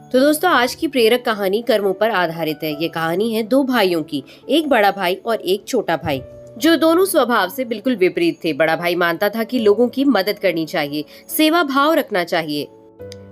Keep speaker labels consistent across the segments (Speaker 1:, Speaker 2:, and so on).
Speaker 1: तो दोस्तों आज की प्रेरक कहानी कर्मों पर आधारित है। ये कहानी है दो भाइयों की, एक बड़ा भाई और एक छोटा भाई, जो दोनों स्वभाव से बिल्कुल विपरीत थे। बड़ा भाई मानता था कि लोगों की मदद करनी चाहिए, सेवा भाव रखना चाहिए,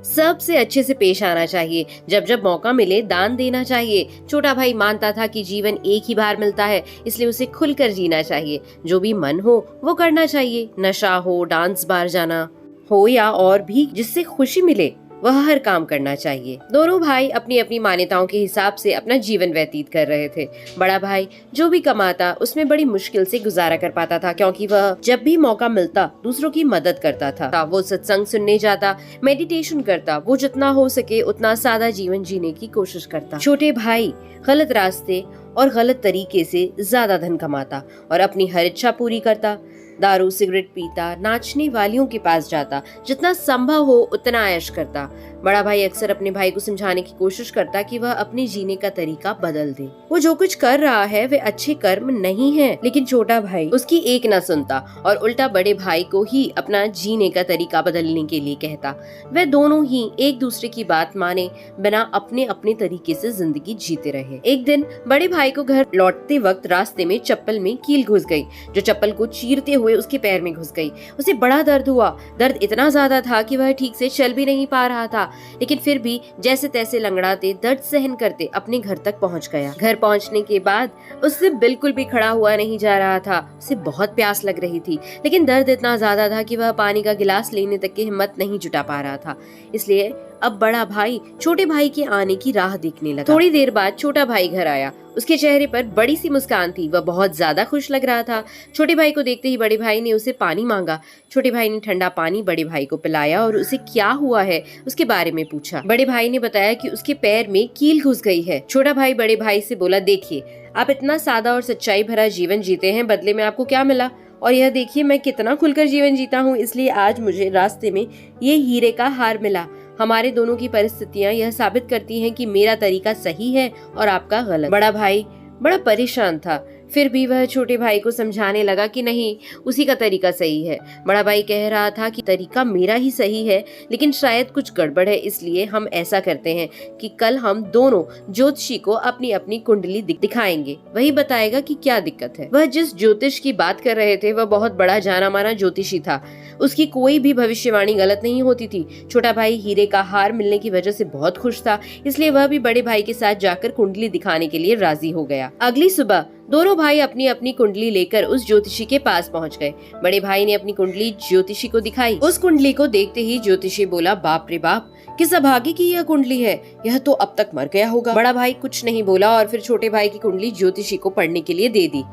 Speaker 1: सबसे अच्छे से पेश आना चाहिए, जब जब मौका मिले दान देना चाहिए। छोटा भाई मानता था कि जीवन एक ही बार मिलता है, इसलिए उसे खुलकर जीना चाहिए, जो भी मन हो वो करना चाहिए। नशा हो, डांस बार जाना हो या और भी जिससे खुशी मिले, वह हर काम करना चाहिए। दोनों भाई अपनी अपनी मान्यताओं के हिसाब से अपना जीवन व्यतीत कर रहे थे। बड़ा भाई जो भी कमाता उसमें बड़ी मुश्किल से गुजारा कर पाता था, क्योंकि वह जब भी मौका मिलता दूसरों की मदद करता था। वो सत्संग सुनने जाता, मेडिटेशन करता, वो जितना हो सके उतना सादा जीवन जीने की कोशिश करता। छोटे भाई गलत रास्ते और गलत तरीके से ज्यादा धन कमाता और अपनी हर इच्छा पूरी करता। दारू सिगरेट पीता, नाचने वालियों के पास जाता, जितना संभव हो उतना ऐश करता। बड़ा भाई अक्सर अपने भाई को समझाने की कोशिश करता कि वह अपने जीने का तरीका बदल दे। वो जो कुछ कर रहा है वे अच्छे कर्म नहीं है, लेकिन छोटा भाई उसकी एक न सुनता और उल्टा बड़े भाई को ही अपना जीने का तरीका बदलने के लिए कहता। वे दोनों ही एक दूसरे की बात माने बिना अपने अपने तरीके से जिंदगी जीते रहे। एक दिन बड़े भाई को घर लौटते वक्त रास्ते में चप्पल में कील घुस गई, जो चप्पल को चीरते हुए उसके पैर में घुस गई। उसे बड़ा दर्द हुआ। दर्द इतना ज्यादा था कि वह ठीक से चल भी नहीं पा रहा था, लेकिन फिर भी जैसे तैसे लंगड़ाते दर्द सहन करते अपने घर तक पहुंच गया। घर पहुंचने के बाद उससे बिल्कुल भी खड़ा हुआ नहीं जा रहा था। उसे बहुत प्यास लग रही थी, लेकिन दर्द इतना ज्यादा था कि वह पानी का गिलास लेने तक की हिम्मत नहीं जुटा पा रहा था। इसलिए अब बड़ा भाई छोटे भाई के आने की राह देखने लगा। थोड़ी देर बाद छोटा भाई घर आया। उसके चेहरे पर बड़ी सी मुस्कान थी, वह बहुत ज्यादा खुश लग रहा था। छोटे भाई को देखते ही बड़े भाई ने उसे पानी मांगा। छोटे भाई ने ठंडा पानी बड़े भाई को पिलाया और उसे क्या हुआ है उसके बारे में पूछा। बड़े भाई ने बताया कि उसके पैर में कील घुस गई है। छोटा भाई बड़े भाई से बोला, देखिए आप इतना सादा और सच्चाई भरा जीवन जीते हैं, बदले में आपको क्या मिला? और यह देखिए मैं कितना खुलकर जीवन जीता हूँ, इसलिए आज मुझे रास्ते में ये हीरे का हार मिला। हमारे दोनों की परिस्थितियां यह साबित करती हैं कि मेरा तरीका सही है और आपका गलत। बड़ा भाई बड़ा परेशान था, फिर भी वह छोटे भाई को समझाने लगा कि नहीं, उसी का तरीका सही है। बड़ा भाई कह रहा था कि तरीका मेरा ही सही है, लेकिन शायद कुछ गड़बड़ है, इसलिए हम ऐसा करते हैं कि कल हम दोनों ज्योतिषी को अपनी अपनी कुंडली दिखाएंगे, वही बताएगा कि क्या दिक्कत है। वह जिस ज्योतिष की बात कर रहे थे वह बहुत बड़ा जाना माना ज्योतिषी था। उसकी कोई भी भविष्यवाणी गलत नहीं होती थी। छोटा भाई हीरे का हार मिलने की वजह से बहुत खुश था, इसलिए वह भी बड़े भाई के साथ जाकर कुंडली दिखाने के लिए राजी हो गया। अगली सुबह दोनों भाई अपनी अपनी कुंडली लेकर उस ज्योतिषी के पास पहुंच गए। बड़े भाई ने अपनी कुंडली ज्योतिषी को दिखाई। उस कुंडली को देखते ही ज्योतिषी बोला, बाप रे बाप, किस अभागे की यह कुंडली है, यह तो अब तक मर गया होगा। बड़ा भाई कुछ नहीं बोला और फिर छोटे भाई की कुंडली ज्योतिषी को पढ़ने के लिए दे दी।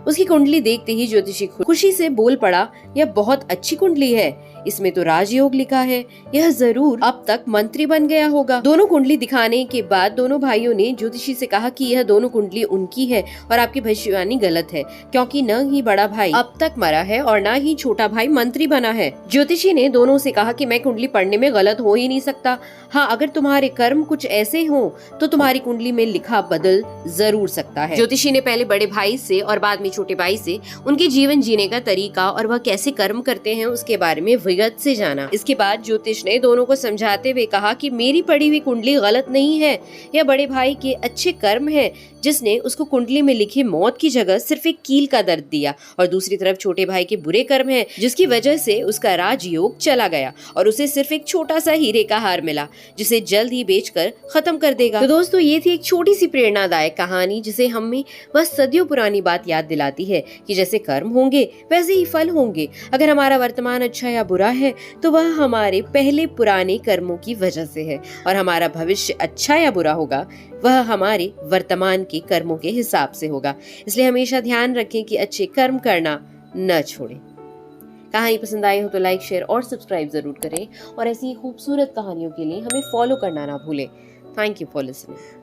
Speaker 1: उसकी कुंडली देखते ही ज्योतिषी खुशी से बोल पड़ा, यह बहुत अच्छी कुंडली है, इसमें तो राजयोग लिखा है, यह जरूर अब तक मंत्री बन गया होगा। दोनों कुंडली दिखाने के बाद दोनों भाइयों ने ज्योतिषी से कहा कि यह दोनों कुंडली उनकी है और आपकी भविष्यवाणी गलत है, क्योंकि न ही बड़ा भाई अब तक मरा है और न ही छोटा भाई मंत्री बना है। ज्योतिषी ने दोनों से कहा कि मैं कुंडली पढ़ने में गलत हो ही नहीं सकता। हाँ, अगर तुम्हारे कर्म कुछ ऐसे हो तो तुम्हारी कुंडली में लिखा बदल जरूर सकता है। ज्योतिषी ने पहले बड़े भाई से और बाद में छोटे भाई से उनके जीवन जीने का तरीका और वह कैसे कर्म करते हैं उसके बारे में विगत से जाना। इसके बाद ज्योतिष ने दोनों को समझाते हुए कहा कि मेरी पढ़ी हुई कुंडली गलत नहीं है, यह बड़े भाई के अच्छे कर्म है, जिसने उसको कुंडली में लिखी मौत की जगह सिर्फ एक कील का दर्द दिया, और दूसरी तरफ छोटे भाई के बुरे कर्म है, जिसकी वजह से उसका राजयोग चला गया और उसे सिर्फ एक छोटा सा हीरे का हार मिला, जिसे जल्द ही बेचकर खत्म कर देगा। तो दोस्तों, ये थी एक छोटी सी प्रेरणादायक कहानी, जिसे हमें वह सदियों पुरानी बात याद दिलाती है कि जैसे कर्म होंगे वैसे ही फल होंगे। अगर हमारा वर्तमान अच्छा या बुरा है तो वह हमारे पहले पुराने कर्मों की वजह से है, और हमारा भविष्य अच्छा या बुरा होगा वह हमारे वर्तमान के कर्मों के हिसाब से होगा। इसलिए हमेशा ध्यान रखें कि अच्छे कर्म करना न छोड़ें। कहानी पसंद आई हो तो लाइक, शेयर और सब्सक्राइब जरूर करें, और ऐसी खूबसूरत कहानियों के लिए हमें फॉलो करना ना भूलें। Thank you for listening.